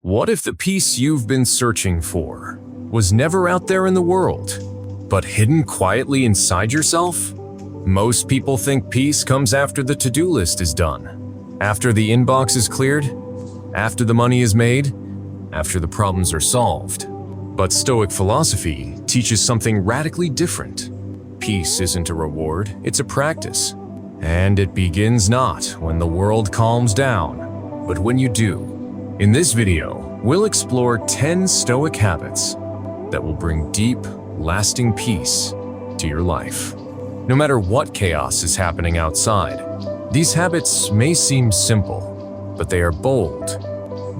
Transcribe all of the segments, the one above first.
What if the peace you've been searching for was never out there in the world, but hidden quietly inside yourself? Most people think peace comes after the to-do list is done, after the inbox is cleared, after the money is made, after the problems are solved. But Stoic philosophy teaches something radically different. Peace isn't a reward, it's a practice. And it begins not when the world calms down, but when you do. In this video, we'll explore 10 Stoic habits that will bring deep, lasting peace to your life. No matter what chaos is happening outside, these habits may seem simple, but they are bold.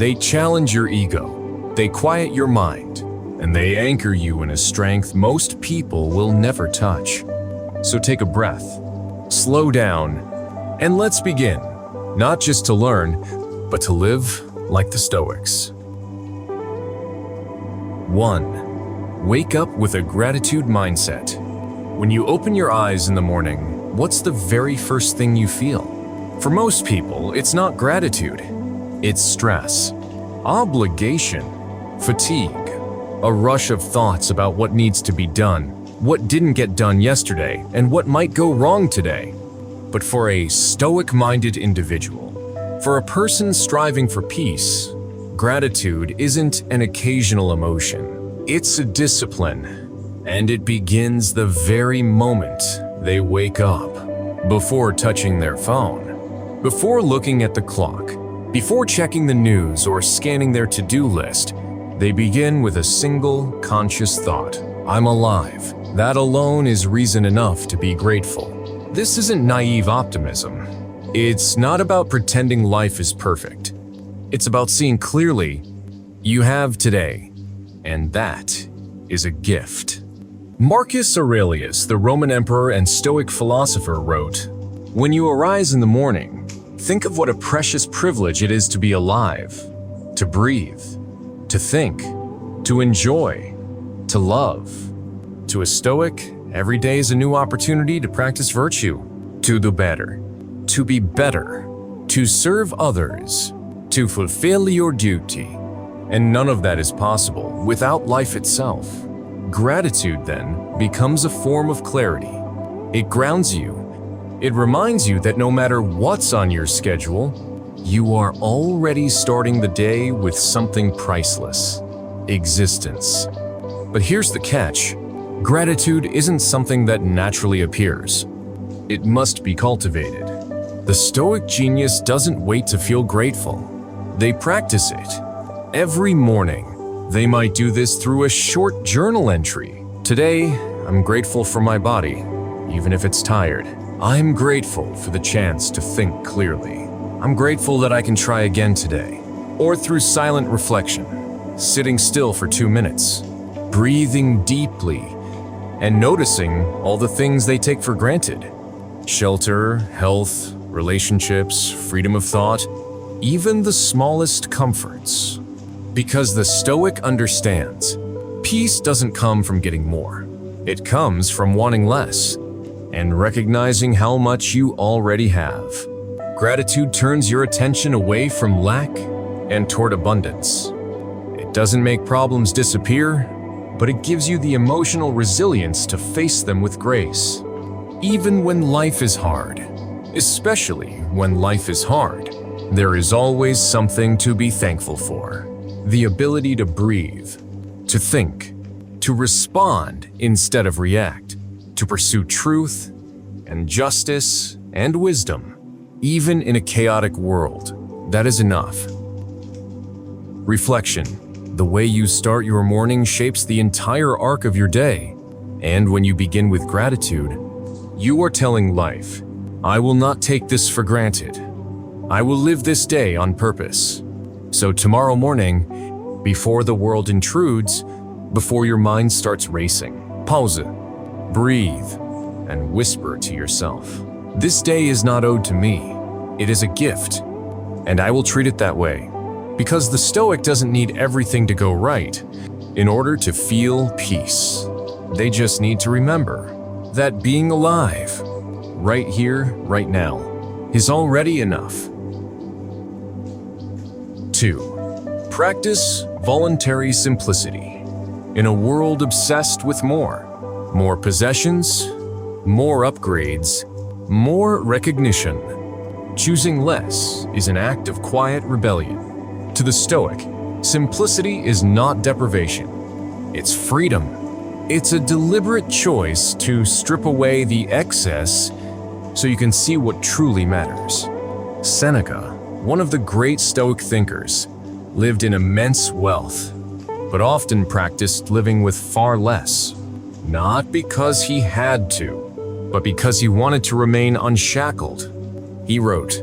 They challenge your ego, they quiet your mind, and they anchor you in a strength most people will never touch. So take a breath, slow down, and let's begin, not just to learn, but to live like the Stoics. 1. Wake up with a gratitude mindset. When you open your eyes in the morning, what's the very first thing you feel? For most people, it's not gratitude. It's stress, obligation, fatigue, a rush of thoughts about what needs to be done, what didn't get done yesterday, and what might go wrong today. But for a Stoic-minded individual, for a person striving for peace, gratitude isn't an occasional emotion. It's a discipline, and it begins the very moment they wake up, before touching their phone, before looking at the clock, before checking the news or scanning their to-do list. They begin with a single conscious thought: I'm alive. That alone is reason enough to be grateful. This isn't naive optimism. It's not about pretending life is perfect. It's about seeing clearly you have today, and that is a gift. Marcus Aurelius, the Roman emperor and Stoic philosopher, wrote, "When you arise in the morning, think of what a precious privilege it is to be alive, to breathe, to think, to enjoy, to love." To a Stoic, every day is a new opportunity to practice virtue, to do better, to be better, to serve others, to fulfill your duty. And none of that is possible without life itself. Gratitude, then, becomes a form of clarity. It grounds you. It reminds you that no matter what's on your schedule, you are already starting the day with something priceless: existence. But here's the catch. Gratitude isn't something that naturally appears. It must be cultivated. The Stoic genius doesn't wait to feel grateful. They practice it. Every morning, they might do this through a short journal entry. Today, I'm grateful for my body, even if it's tired. I'm grateful for the chance to think clearly. I'm grateful that I can try again today. Or through silent reflection, sitting still for 2 minutes, breathing deeply, and noticing all the things they take for granted: shelter, health, relationships, freedom of thought, even the smallest comforts. Because the Stoic understands, peace doesn't come from getting more. It comes from wanting less and recognizing how much you already have. Gratitude turns your attention away from lack and toward abundance. It doesn't make problems disappear, but it gives you the emotional resilience to face them with grace. Even when life is hard, especially when life is hard, there is always something to be thankful for. The ability to breathe, to think, to respond instead of react, to pursue truth and justice and wisdom. Even in a chaotic world, that is enough. Reflection. The way you start your morning shapes the entire arc of your day. And when you begin with gratitude, you are telling life, I will not take this for granted. I will live this day on purpose. So tomorrow morning, before the world intrudes, before your mind starts racing, pause it, breathe, and whisper to yourself, this day is not owed to me. It is a gift, and I will treat it that way. Because the Stoic doesn't need everything to go right in order to feel peace. They just need to remember that being alive, right here, right now, is already enough. 2. Practice voluntary simplicity. In a world obsessed with more possessions, more upgrades, more recognition, choosing less is an act of quiet rebellion. To the Stoic, simplicity is not deprivation, it's freedom. It's a deliberate choice to strip away the excess so you can see what truly matters. Seneca, one of the great Stoic thinkers, lived in immense wealth, but often practiced living with far less, not because he had to, but because he wanted to remain unshackled. He wrote,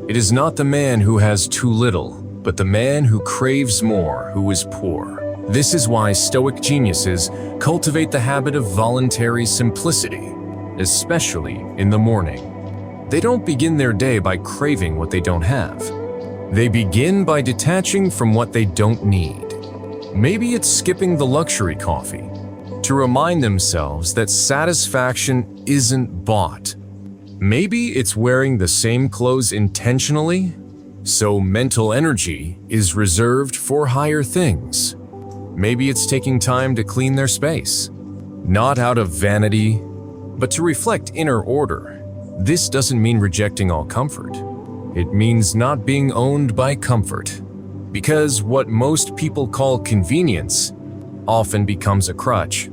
"It is not the man who has too little, but the man who craves more who is poor." This is why Stoic geniuses cultivate the habit of voluntary simplicity, especially in the morning. They don't begin their day by craving what they don't have. They begin by detaching from what they don't need. Maybe it's skipping the luxury coffee to remind themselves that satisfaction isn't bought. Maybe it's wearing the same clothes intentionally, so mental energy is reserved for higher things. Maybe it's taking time to clean their space, not out of vanity, but to reflect inner order. This doesn't mean rejecting all comfort. It means not being owned by comfort, because what most people call convenience often becomes a crutch,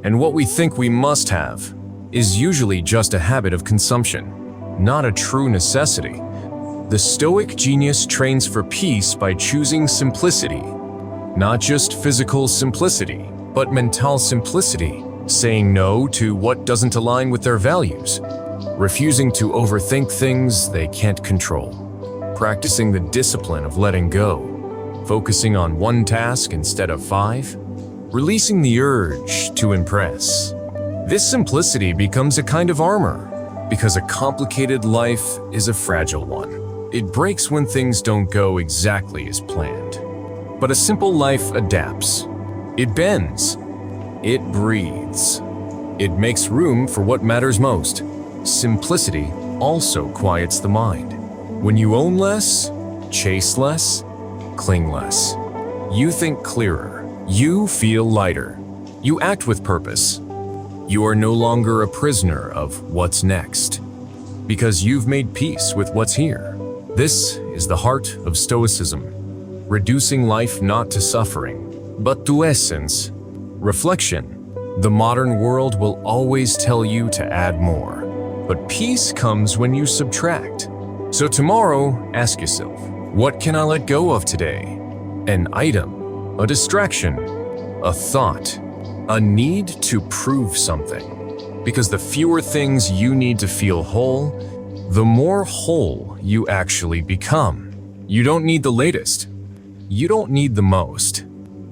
and what we think we must have is usually just a habit of consumption, not a true necessity. The Stoic genius trains for peace by choosing simplicity. Not just physical simplicity, but mental simplicity, saying no to what doesn't align with their values, refusing to overthink things they can't control, practicing the discipline of letting go, focusing on one task instead of 5, releasing the urge to impress. This simplicity becomes a kind of armor, because a complicated life is a fragile one. It breaks when things don't go exactly as planned. But a simple life adapts. It bends. It breathes. It makes room for what matters most. Simplicity also quiets the mind. When you own less, chase less, cling less, you think clearer. You feel lighter. You act with purpose. You are no longer a prisoner of what's next, because you've made peace with what's here. This is the heart of Stoicism. Reducing life not to suffering, but to essence. Reflection. The modern world will always tell you to add more, but peace comes when you subtract. So tomorrow, ask yourself, what can I let go of today? An item, a distraction, a thought, a need to prove something. Because the fewer things you need to feel whole, the more whole you actually become. You don't need the latest. You don't need the most.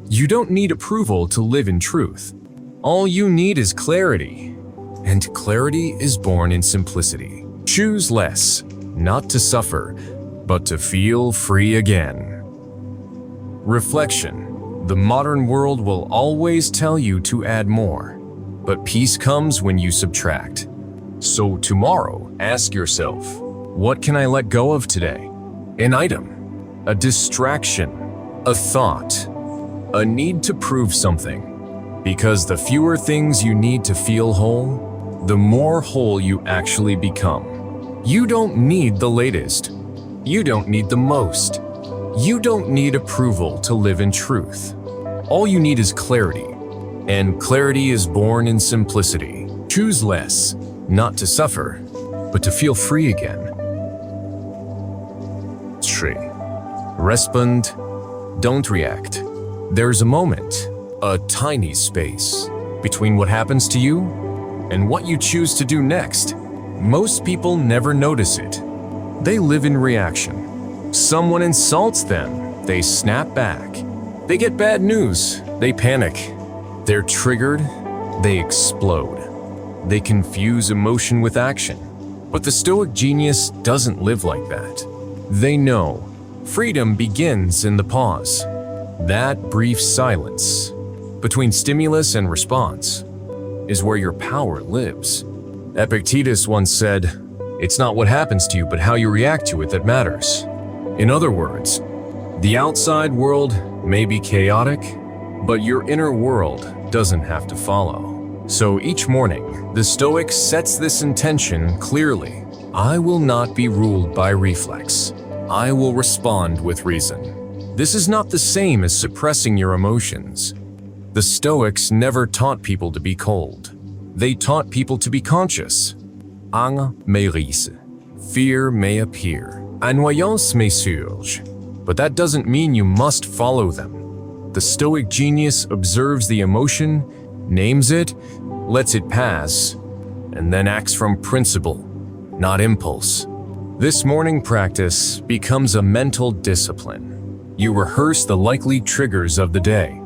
You don't need approval to live in truth. All you need is clarity, and clarity is born in simplicity. Choose less, not to suffer, but to feel free again. Reflection. The modern world will always tell you to add more, but peace comes when you subtract. So tomorrow, ask yourself, what can I let go of today? An item, a distraction, a thought, a need to prove something. Because the fewer things you need to feel whole, the more whole you actually become. You don't need the latest. You don't need the most. You don't need approval to live in truth. All you need is clarity, and clarity is born in simplicity. Choose less, not to suffer, but to feel free again. 3. Respond. Don't react. There's a moment, a tiny space, between what happens to you and what you choose to do next. Most people never notice it. They live in reaction. Someone insults them, they snap back. They get bad news, they panic. They're triggered, they explode. They confuse emotion with action. But the Stoic genius doesn't live like that. They know freedom begins in the pause. That brief silence between stimulus and response is where your power lives. Epictetus once said, "It's not what happens to you, but how you react to it that matters." In other words, The outside world may be chaotic, but your inner world doesn't have to follow. So each morning, the Stoic sets this intention clearly. I will not be ruled by reflex. I will respond with reason. This is not the same as suppressing your emotions. The Stoics never taught people to be cold. They taught people to be conscious. Ang mérisse. Fear may appear. Annoyance may surge. But that doesn't mean you must follow them. The Stoic genius observes the emotion, names it, lets it pass, and then acts from principle, not impulse. This morning practice becomes a mental discipline. You rehearse the likely triggers of the day.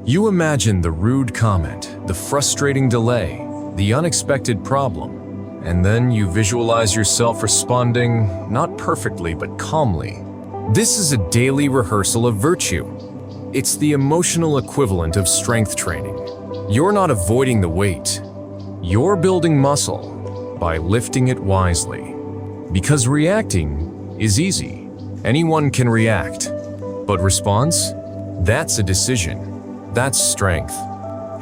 You imagine the rude comment, the frustrating delay, the unexpected problem, and then you visualize yourself responding, not perfectly but calmly. This is a daily rehearsal of virtue. It's the emotional equivalent of strength training. You're not avoiding the weight. You're building muscle by lifting it wisely. Because reacting is easy. Anyone can react. But response? That's a decision. That's strength.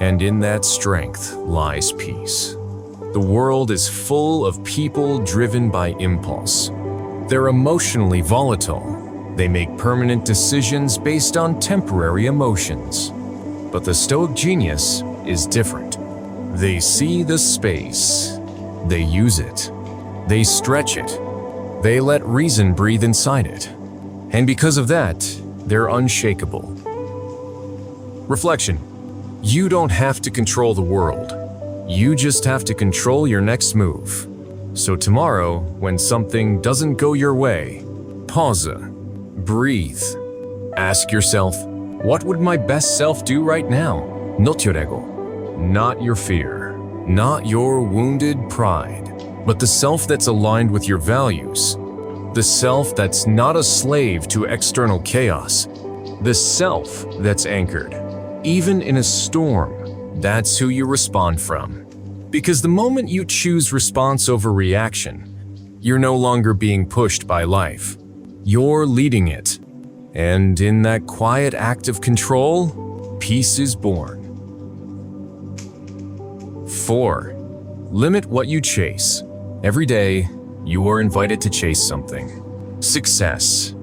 And in that strength lies peace. The world is full of people driven by impulse. They're emotionally volatile. They make permanent decisions based on temporary emotions. But the Stoic genius is different. They see the space. They use it. They stretch it. They let reason breathe inside it. And because of that, they're unshakable. Reflection. You don't have to control the world. You just have to control your next move. So tomorrow, when something doesn't go your way, pause. Breathe. Ask yourself, what would my best self do right now? Not your ego. Not your fear. Not your wounded pride. But the self that's aligned with your values. The self that's not a slave to external chaos. The self that's anchored. Even in a storm, that's who you respond from. Because the moment you choose response over reaction, you're no longer being pushed by life. You're leading it. And in that quiet act of control, peace is born. 4. Limit what you chase. Every day, you are invited to chase something. Success,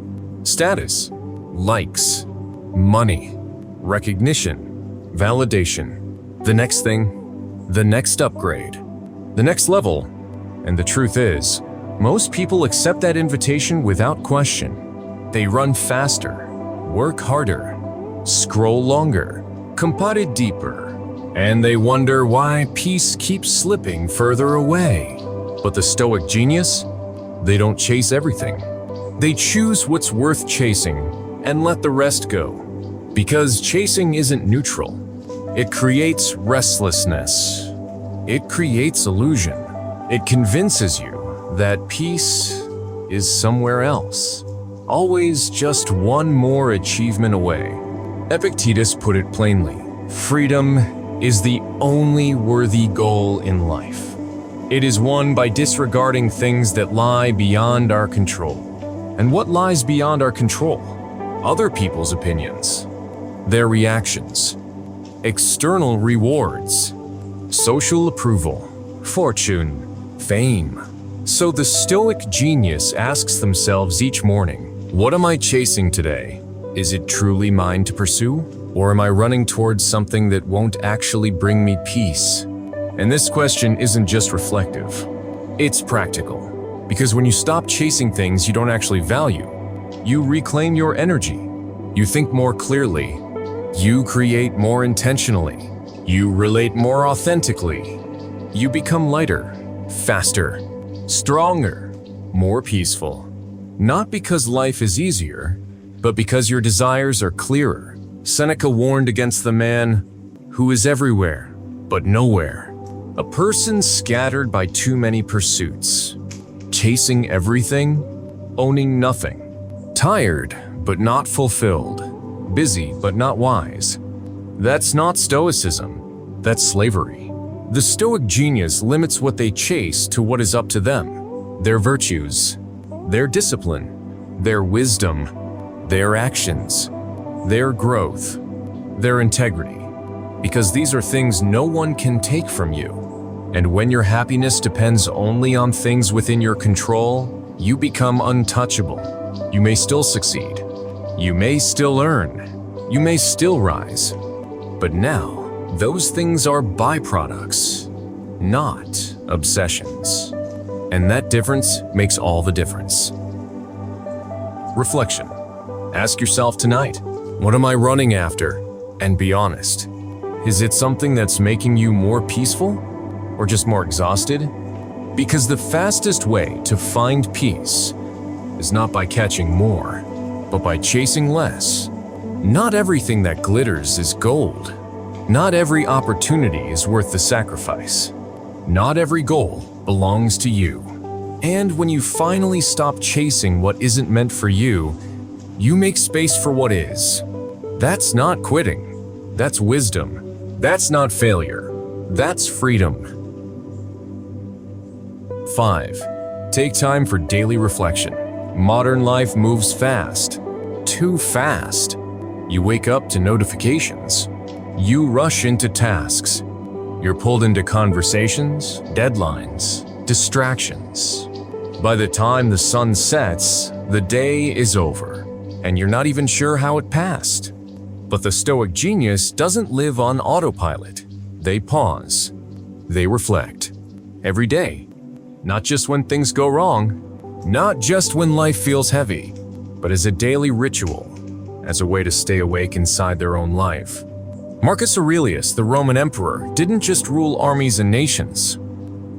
status, likes, money, recognition, validation, the next thing, the next upgrade, the next level. And the truth is, most people accept that invitation without question. They run faster, work harder, scroll longer, compare deeper, and they wonder why peace keeps slipping further away. But the Stoic genius? They don't chase everything. They choose what's worth chasing and let the rest go. Because chasing isn't neutral. It creates restlessness. It creates illusion. It convinces you that peace is somewhere else, always just one more achievement away. Epictetus put it plainly, freedom is the only worthy goal in life. It is won by disregarding things that lie beyond our control. And what lies beyond our control? Other people's opinions, their reactions, external rewards, social approval, fortune, fame. So the Stoic genius asks themselves each morning, what am I chasing today? Is it truly mine to pursue? Or am I running towards something that won't actually bring me peace? And this question isn't just reflective, it's practical. Because when you stop chasing things you don't actually value, you reclaim your energy, you think more clearly, you create more intentionally, you relate more authentically, you become lighter, faster, stronger, more peaceful. Not because life is easier, but because your desires are clearer. Seneca warned against the man who is everywhere, but nowhere. A person scattered by too many pursuits. Chasing everything, owning nothing. Tired, but not fulfilled. Busy, but not wise. That's not Stoicism, that's slavery. The Stoic genius limits what they chase to what is up to them, their virtues, their discipline, their wisdom, their actions, their growth, their integrity, because these are things no one can take from you. And when your happiness depends only on things within your control, you become untouchable. You may still succeed. You may still earn. You may still rise. But now, those things are byproducts, not obsessions. And that difference makes all the difference. Reflection. Ask yourself tonight, what am I running after? And be honest. Is it something that's making you more peaceful? Or just more exhausted? Because the fastest way to find peace is not by catching more, but by chasing less. Not everything that glitters is gold. Not every opportunity is worth the sacrifice. Not every goal belongs to you. And when you finally stop chasing what isn't meant for you, you make space for what is. That's not quitting. That's wisdom. That's not failure. That's freedom. 5. Take time for daily reflection. Modern life moves fast. Too fast. You wake up to notifications. You rush into tasks. You're pulled into conversations, deadlines, distractions. By the time the sun sets, the day is over, and you're not even sure how it passed. But the Stoic genius doesn't live on autopilot. They pause. They reflect. Every day. Not just when things go wrong, not just when life feels heavy, but as a daily ritual, as a way to stay awake inside their own life. Marcus Aurelius, the Roman emperor, didn't just rule armies and nations.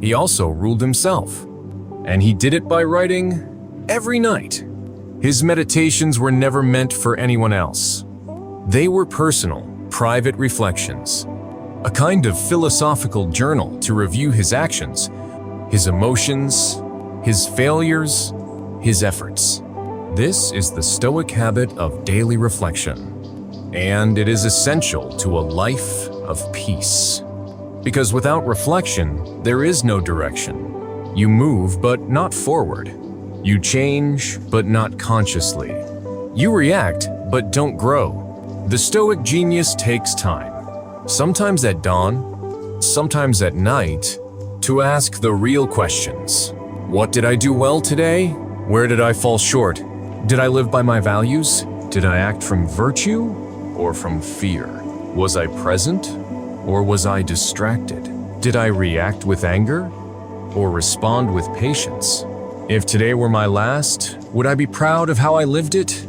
He also ruled himself. And he did it by writing every night. His meditations were never meant for anyone else. They were personal, private reflections, a kind of philosophical journal to review his actions, his emotions, his failures, his efforts. This is the Stoic habit of daily reflection, and it is essential to a life of peace. Because without reflection, there is no direction. You move, but not forward. You change, but not consciously. You react, but don't grow. The Stoic genius takes time, sometimes at dawn, sometimes at night, to ask the real questions. What did I do well today? Where did I fall short? Did I live by my values? Did I act from virtue or from fear? Was I present or was I distracted? Did I react with anger or respond with patience? If today were my last, would I be proud of how I lived it?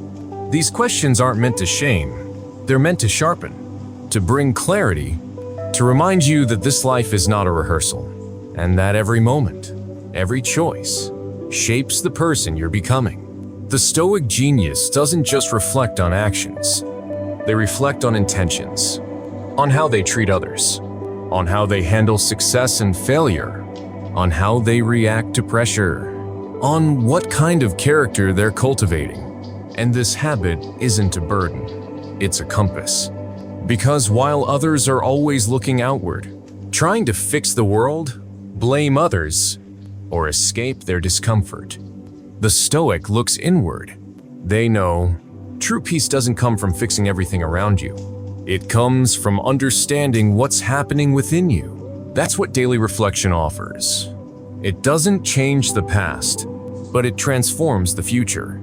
These questions aren't meant to shame. They're meant to sharpen, to bring clarity, to remind you that this life is not a rehearsal. And that every moment, every choice, shapes the person you're becoming. The Stoic genius doesn't just reflect on actions. They reflect on intentions, on how they treat others, on how they handle success and failure, on how they react to pressure, on what kind of character they're cultivating. And this habit isn't a burden, it's a compass. Because while others are always looking outward, trying to fix the world, blame others, or escape their discomfort, the Stoic looks inward. They know true peace doesn't come from fixing everything around you. It comes from understanding what's happening within you. That's what daily reflection offers. It doesn't change the past, but it transforms the future.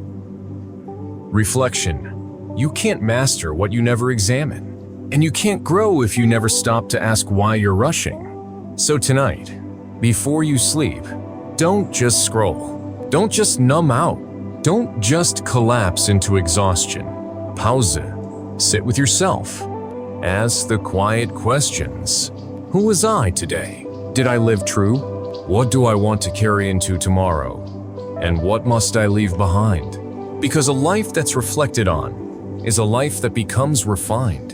Reflection. You can't master what you never examine, and you can't grow if you never stop to ask why you're rushing. So tonight, before you sleep, don't just scroll. Don't just numb out. Don't just collapse into exhaustion. Pause it. Sit with yourself. Ask the quiet questions. Who was I today? Did I live true? What do I want to carry into tomorrow? And what must I leave behind? Because a life that's reflected on is a life that becomes refined.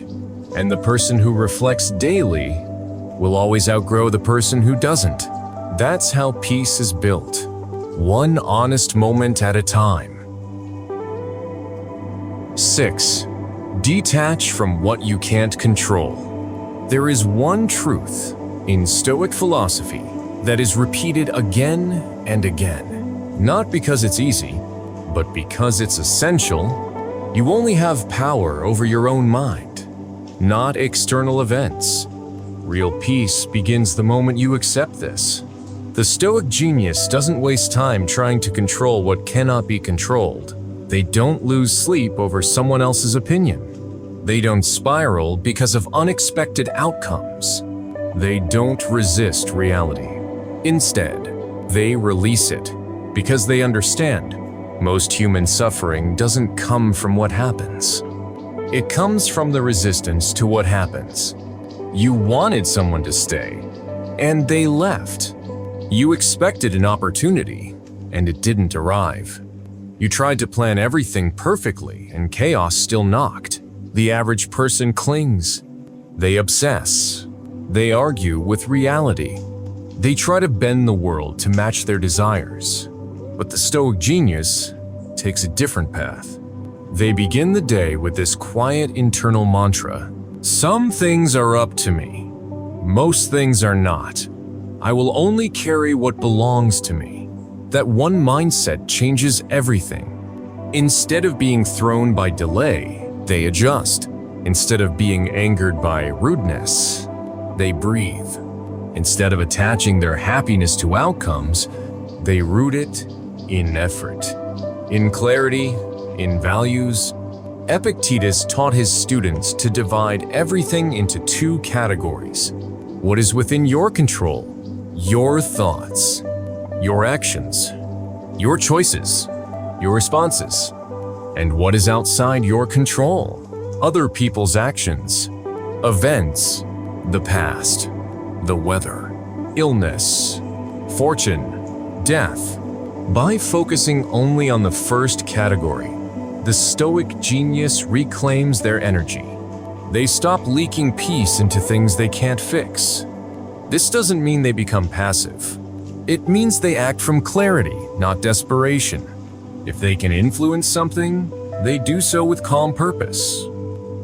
And the person who reflects daily will always outgrow the person who doesn't. That's how peace is built, one honest moment at a time. 6. Detach from what you can't control. There is one truth in Stoic philosophy that is repeated again and again, not because it's easy, but because it's essential. You only have power over your own mind, not external events. Real peace begins the moment you accept this. The Stoic genius doesn't waste time trying to control what cannot be controlled. They don't lose sleep over someone else's opinion. They don't spiral because of unexpected outcomes. They don't resist reality. Instead, they release it because they understand most human suffering doesn't come from what happens. It comes from the resistance to what happens. You wanted someone to stay, and they left. You expected an opportunity, and it didn't arrive. You tried to plan everything perfectly, and chaos still knocked. The average person clings. They obsess. They argue with reality. They try to bend the world to match their desires. But the Stoic genius takes a different path. They begin the day with this quiet internal mantra. Some things are up to me. Most things are not. I will only carry what belongs to me. That one mindset changes everything. Instead of being thrown by delay, they adjust. Instead of being angered by rudeness, they breathe. Instead of attaching their happiness to outcomes, they root it in effort, in clarity, in values. Epictetus taught his students to divide everything into two categories. What is within your control? Your thoughts, your actions, your choices, your responses. And what is outside your control? Other people's actions, events, the past, the weather, illness, fortune, death. By focusing only on the first category, the Stoic genius reclaims their energy. They stop leaking peace into things they can't fix. This doesn't mean they become passive. It means they act from clarity, not desperation. If they can influence something, they do so with calm purpose.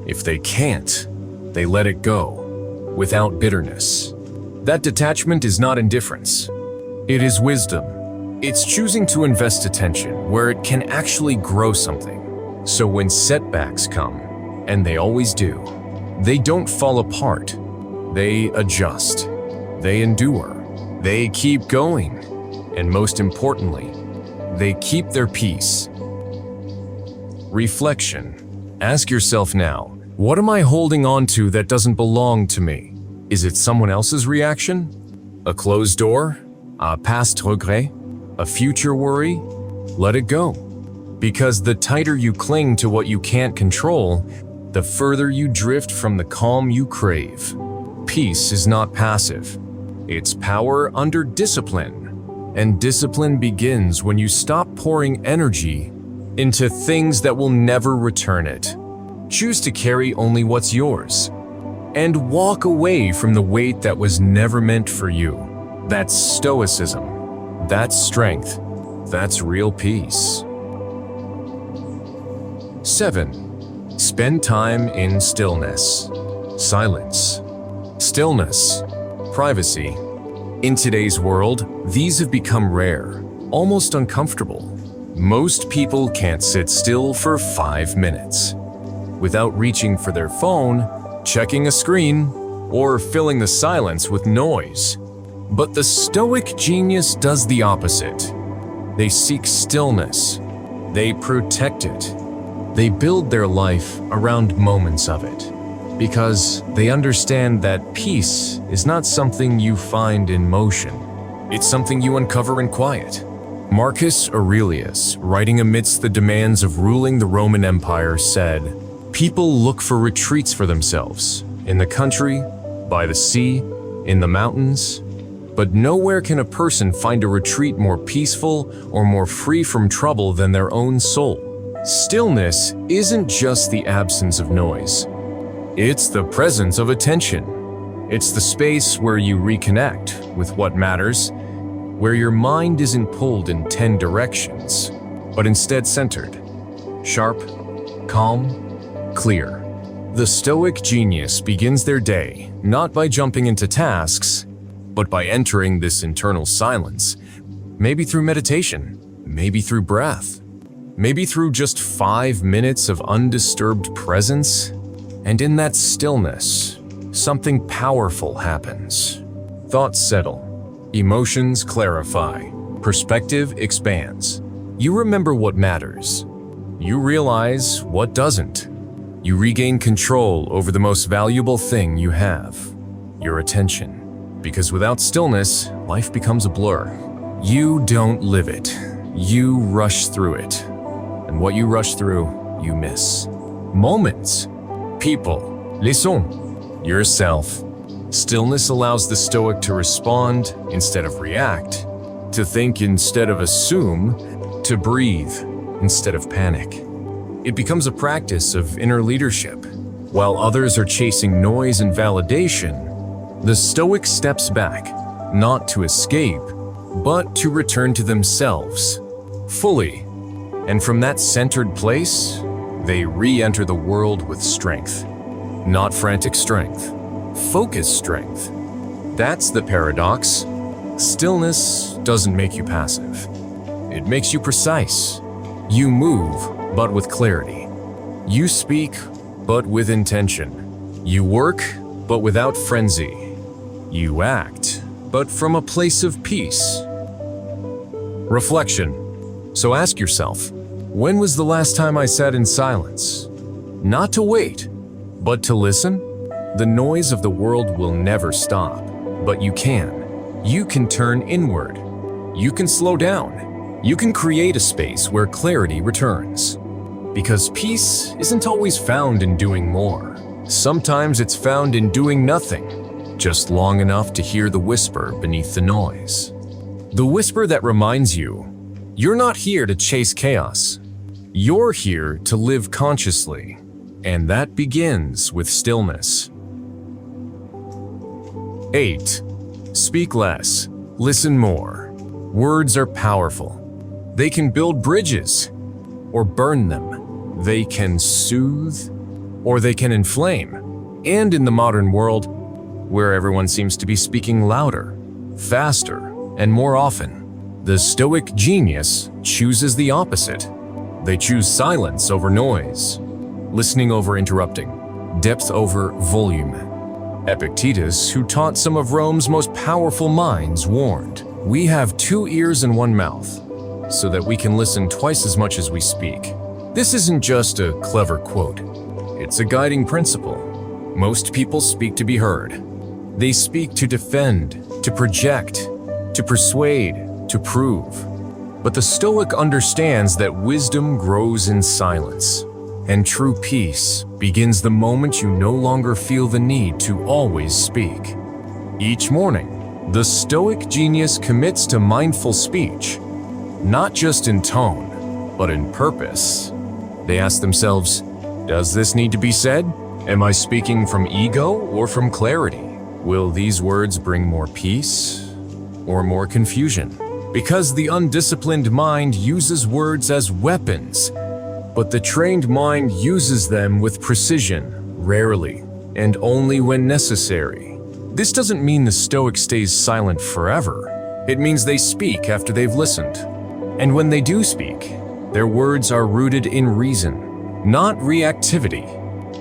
If they can't, they let it go, without bitterness. That detachment is not indifference. It is wisdom. It's choosing to invest attention where it can actually grow something. So when setbacks come, and they always do, they don't fall apart. They adjust. They endure. They keep going. And most importantly, they keep their peace. Reflection. Ask yourself now, what am I holding on to that doesn't belong to me? Is it someone else's reaction? A closed door? A past regret? A future worry? Let it go. Because the tighter you cling to what you can't control, the further you drift from the calm you crave. Peace is not passive. It's power under discipline. And discipline begins when you stop pouring energy into things that will never return it. Choose to carry only what's yours. And walk away from the weight that was never meant for you. That's stoicism. That's strength. That's real peace. 7. Spend time in stillness. Silence. Stillness. Privacy. In today's world, these have become rare, almost uncomfortable. Most people can't sit still for 5 minutes without reaching for their phone, checking a screen, or filling the silence with noise. But the Stoic genius does the opposite. They seek stillness. They protect it. They build their life around moments of it, because they understand that peace is not something you find in motion. It's something you uncover in quiet. Marcus Aurelius, writing amidst the demands of ruling the Roman Empire, said, "People look for retreats for themselves, in the country, by the sea, in the mountains, but nowhere can a person find a retreat more peaceful or more free from trouble than their own soul." Stillness isn't just the absence of noise. It's the presence of attention. It's the space where you reconnect with what matters, where your mind isn't pulled in 10 directions, but instead centered, sharp, calm, clear. The Stoic genius begins their day not by jumping into tasks, but by entering this internal silence, maybe through meditation, maybe through breath, maybe through just 5 minutes of undisturbed presence, and in that stillness, something powerful happens. Thoughts settle, emotions clarify, perspective expands. You remember what matters. You realize what doesn't. You regain control over the most valuable thing you have, your attention. Because without stillness, life becomes a blur. You don't live it. You rush through it. And what you rush through, you miss. Moments, people, leçons, yourself. Stillness allows the Stoic to respond instead of react, to think instead of assume, to breathe instead of panic. It becomes a practice of inner leadership. While others are chasing noise and validation, the Stoic steps back, not to escape, but to return to themselves, fully. And from that centered place, they re-enter the world with strength. Not frantic strength, focused strength. That's the paradox. Stillness doesn't make you passive. It makes you precise. You move, but with clarity. You speak, but with intention. You work, but without frenzy. You act, but from a place of peace. Reflection. So ask yourself, when was the last time I sat in silence? Not to wait, but to listen? The noise of the world will never stop, but you can. You can turn inward. You can slow down. You can create a space where clarity returns. Because peace isn't always found in doing more. Sometimes it's found in doing nothing, just long enough to hear the whisper beneath the noise. The whisper that reminds you, you're not here to chase chaos. You're here to live consciously, and that begins with stillness. 8. Speak less, listen more. Words are powerful. They can build bridges, or burn them. They can soothe, or they can inflame. And in the modern world, where everyone seems to be speaking louder, faster, and more often, the Stoic genius chooses the opposite. They choose silence over noise, listening over interrupting, depth over volume. Epictetus, who taught some of Rome's most powerful minds, warned, "We have 2 ears and 1 mouth, so that we can listen twice as much as we speak." This isn't just a clever quote. It's a guiding principle. Most people speak to be heard. They speak to defend, to project, to persuade, to prove. But the Stoic understands that wisdom grows in silence, and true peace begins the moment you no longer feel the need to always speak. Each morning, the Stoic genius commits to mindful speech, not just in tone, but in purpose. They ask themselves, does this need to be said? Am I speaking from ego or from clarity? Will these words bring more peace or more confusion? Because the undisciplined mind uses words as weapons, but the trained mind uses them with precision, rarely, and only when necessary. This doesn't mean the Stoic stays silent forever. It means they speak after they've listened. And when they do speak, their words are rooted in reason, not reactivity.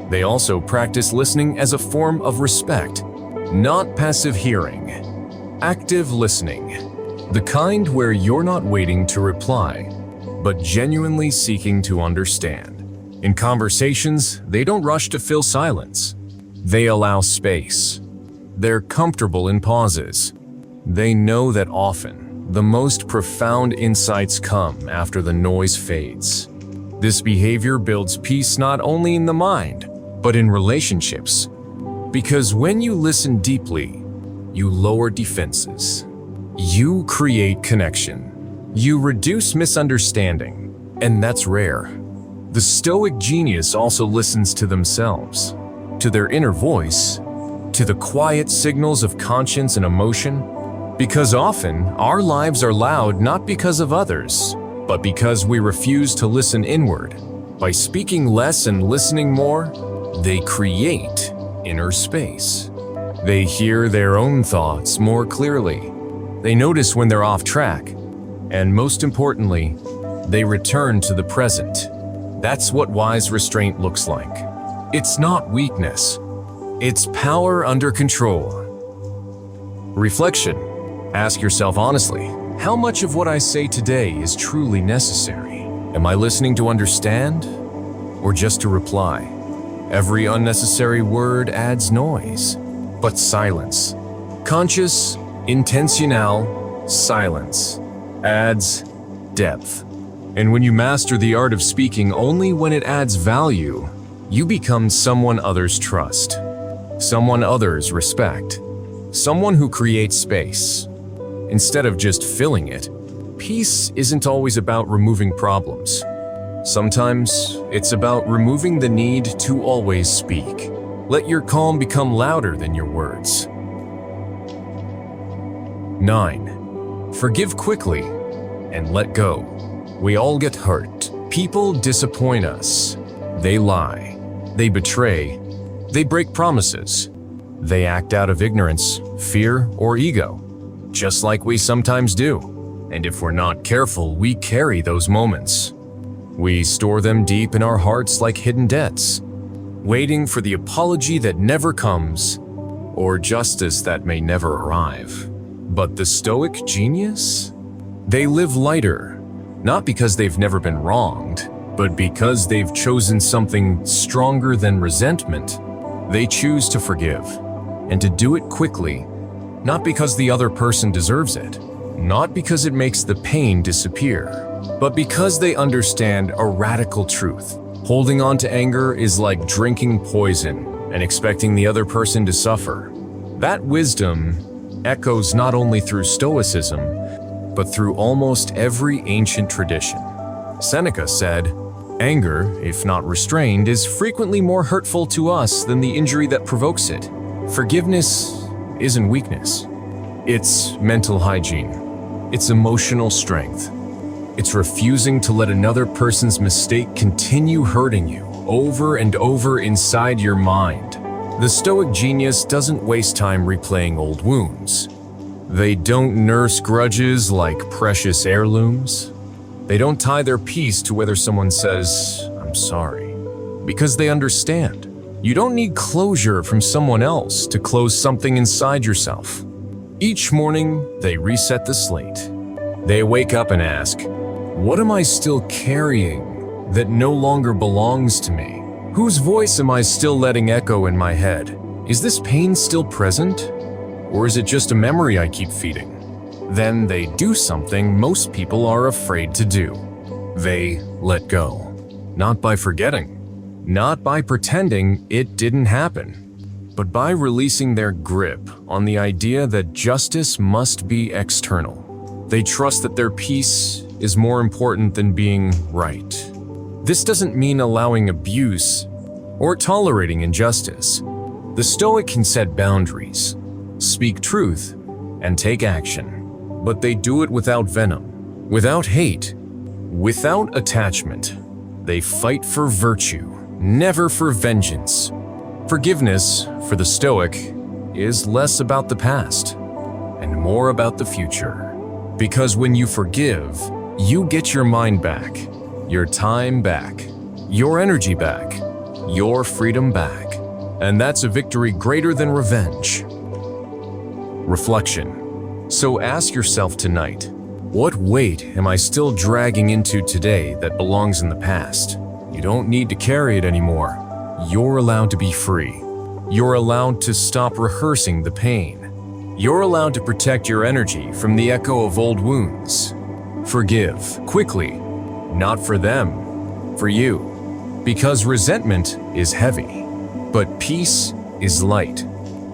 They also practice listening as a form of respect, not passive hearing. Active listening. The kind where you're not waiting to reply, but genuinely seeking to understand. In conversations, they don't rush to fill silence. They allow space. They're comfortable in pauses. They know that often, the most profound insights come after the noise fades. This behavior builds peace not only in the mind, but in relationships. Because when you listen deeply, you lower defenses. You create connection. You reduce misunderstanding, and that's rare. The Stoic genius also listens to themselves, to their inner voice, to the quiet signals of conscience and emotion, because often our lives are loud not because of others, but because we refuse to listen inward. By speaking less and listening more, they create inner space. They hear their own thoughts more clearly. They notice when they're off track. And most importantly, They return to the present. That's what wise restraint looks like. It's not weakness. It's power under control. Reflection. Ask yourself honestly, how much of what I say today is truly necessary? Am I listening to understand or just to reply? Every unnecessary word adds noise, but silence, conscious, intentional silence, adds depth. And when you master the art of speaking only when it adds value, you become someone others trust, someone others respect, someone who creates space. Instead of just filling it, peace isn't always about removing problems. Sometimes it's about removing the need to always speak. Let your calm become louder than your words. 9. Forgive quickly and let go. We all get hurt. People disappoint us. They lie. They betray. They break promises. They act out of ignorance, fear, or ego, just like we sometimes do. And if we're not careful, we carry those moments. We store them deep in our hearts like hidden debts, waiting for the apology that never comes, or justice that may never arrive. But the Stoic genius? They live lighter, not because they've never been wronged, but because they've chosen something stronger than resentment. They choose to forgive, and to do it quickly, not because the other person deserves it, not because it makes the pain disappear, but because they understand a radical truth. Holding on to anger is like drinking poison and expecting the other person to suffer. That wisdom echoes not only through Stoicism, but through almost every ancient tradition. Seneca said, "Anger, if not restrained, is frequently more hurtful to us than the injury that provokes it." Forgiveness isn't weakness. It's mental hygiene. It's emotional strength. It's refusing to let another person's mistake continue hurting you over and over inside your mind. The Stoic genius doesn't waste time replaying old wounds. They don't nurse grudges like precious heirlooms. They don't tie their peace to whether someone says, "I'm sorry," because they understand. You don't need closure from someone else to close something inside yourself. Each morning, they reset the slate. They wake up and ask, what am I still carrying that no longer belongs to me? Whose voice am I still letting echo in my head? Is this pain still present? Or is it just a memory I keep feeding? Then they do something most people are afraid to do. They let go. Not by forgetting, not by pretending it didn't happen, but by releasing their grip on the idea that justice must be external. They trust that their peace is more important than being right. This doesn't mean allowing abuse or tolerating injustice. The Stoic can set boundaries, speak truth, and take action. But they do it without venom, without hate, without attachment. They fight for virtue, never for vengeance. Forgiveness, for the Stoic, is less about the past and more about the future. Because when you forgive, you get your mind back, your time back, your energy back, your freedom back. And that's a victory greater than revenge. Reflection. So ask yourself tonight, what weight am I still dragging into today that belongs in the past? You don't need to carry it anymore. You're allowed to be free. You're allowed to stop rehearsing the pain. You're allowed to protect your energy from the echo of old wounds. Forgive quickly, not for them, for you. Because resentment is heavy, but peace is light.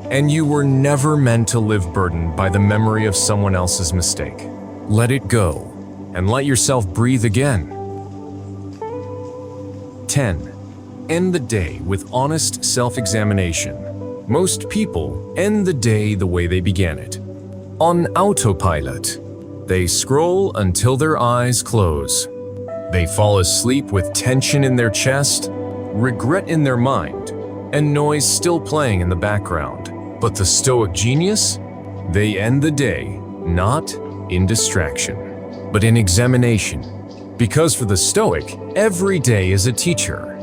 And you were never meant to live burdened by the memory of someone else's mistake. Let it go, and let yourself breathe again. 10. End the day with honest self-examination. Most people end the day the way they began it. On autopilot. They scroll until their eyes close. They fall asleep with tension in their chest, regret in their mind, and noise still playing in the background. But the Stoic genius? They end the day not in distraction, but in examination. Because for the Stoic, every day is a teacher,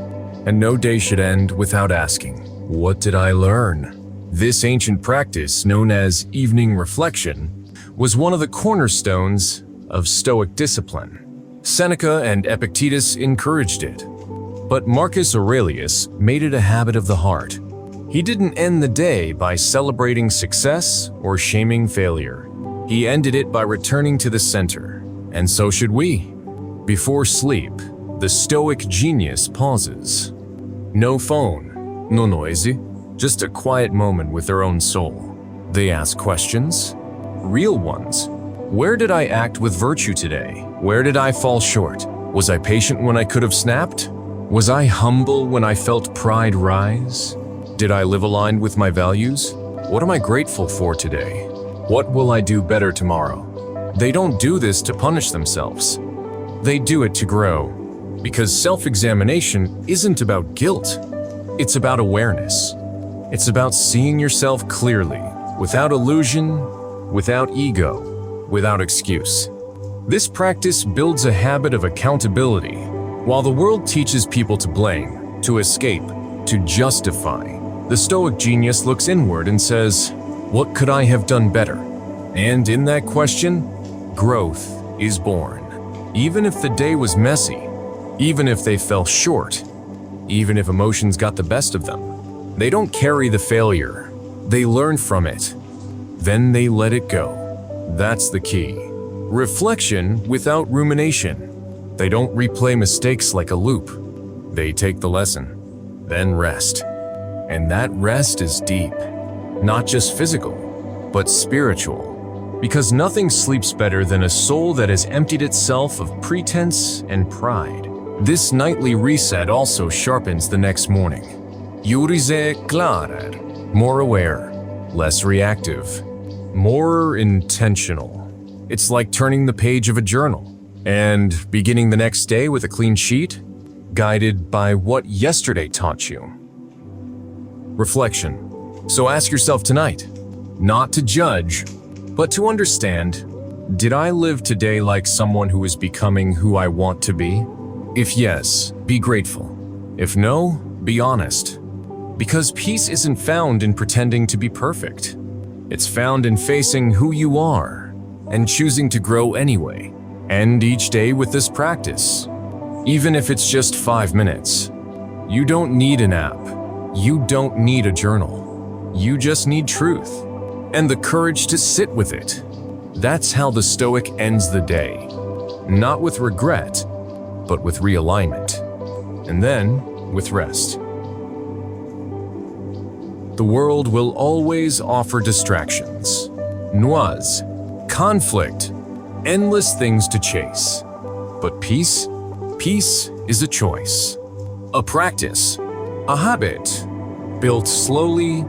and no day should end without asking, "What did I learn?" This ancient practice, known as evening reflection, was one of the cornerstones of Stoic discipline. Seneca and Epictetus encouraged it, but Marcus Aurelius made it a habit of the heart. He didn't end the day by celebrating success or shaming failure. He ended it by returning to the center, and so should we. Before sleep, the Stoic genius pauses. No phone, no noisy, just a quiet moment with their own soul. They ask questions, real ones. Where did I act with virtue today? Where did I fall short? Was I patient when I could have snapped? Was I humble when I felt pride rise? Did I live aligned with my values? What am I grateful for today? What will I do better tomorrow? They don't do this to punish themselves. They do it to grow, because self-examination isn't about guilt. It's about awareness. It's about seeing yourself clearly, without illusion, without ego, without excuse. This practice builds a habit of accountability, while the world teaches people to blame, to escape, to justify. The Stoic genius looks inward and says, "What could I have done better?" And in that question, growth is born. Even if the day was messy, even if they fell short, even if emotions got the best of them, they don't carry the failure. They learn from it. Then they let it go. That's the key. Reflection without rumination. They don't replay mistakes like a loop. They take the lesson, then rest. And that rest is deep. Not just physical, but spiritual. Because nothing sleeps better than a soul that has emptied itself of pretense and pride. This nightly reset also sharpens the next morning. Jurise klarer, more aware, less reactive, more intentional. It's like turning the page of a journal and beginning the next day with a clean sheet, guided by what yesterday taught you. Reflection. So ask yourself tonight, not to judge, but to understand, did I live today like someone who is becoming who I want to be? If yes, be grateful. If no, be honest. Because peace isn't found in pretending to be perfect. It's found in facing who you are and choosing to grow anyway. End each day with this practice. Even if it's just 5 minutes. You don't need an app. You don't need a journal. You just need truth and the courage to sit with it. That's how the Stoic ends the day. Not with regret, but with realignment. And then with rest. The world will always offer distractions, noise, conflict, endless things to chase. But peace is a choice, a practice, a habit, built slowly,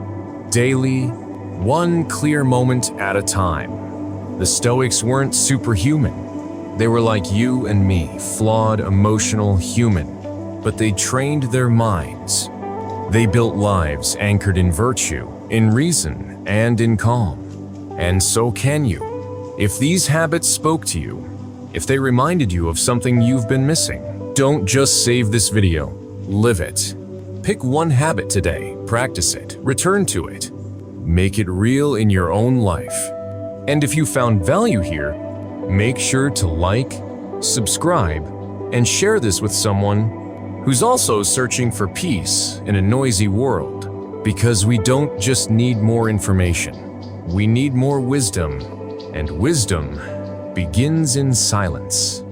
daily, one clear moment at a time. The Stoics weren't superhuman. They were like you and me, flawed, emotional, human, but they trained their minds. They built lives anchored in virtue, in reason, and in calm. And so can you. If these habits spoke to you, if they reminded you of something you've been missing, don't just save this video, live it. Pick one habit today, practice it, return to it. Make it real in your own life. And if you found value here, make sure to like, subscribe, and share this with someone who's also searching for peace in a noisy world. Because we don't just need more information, we need more wisdom, and wisdom begins in silence.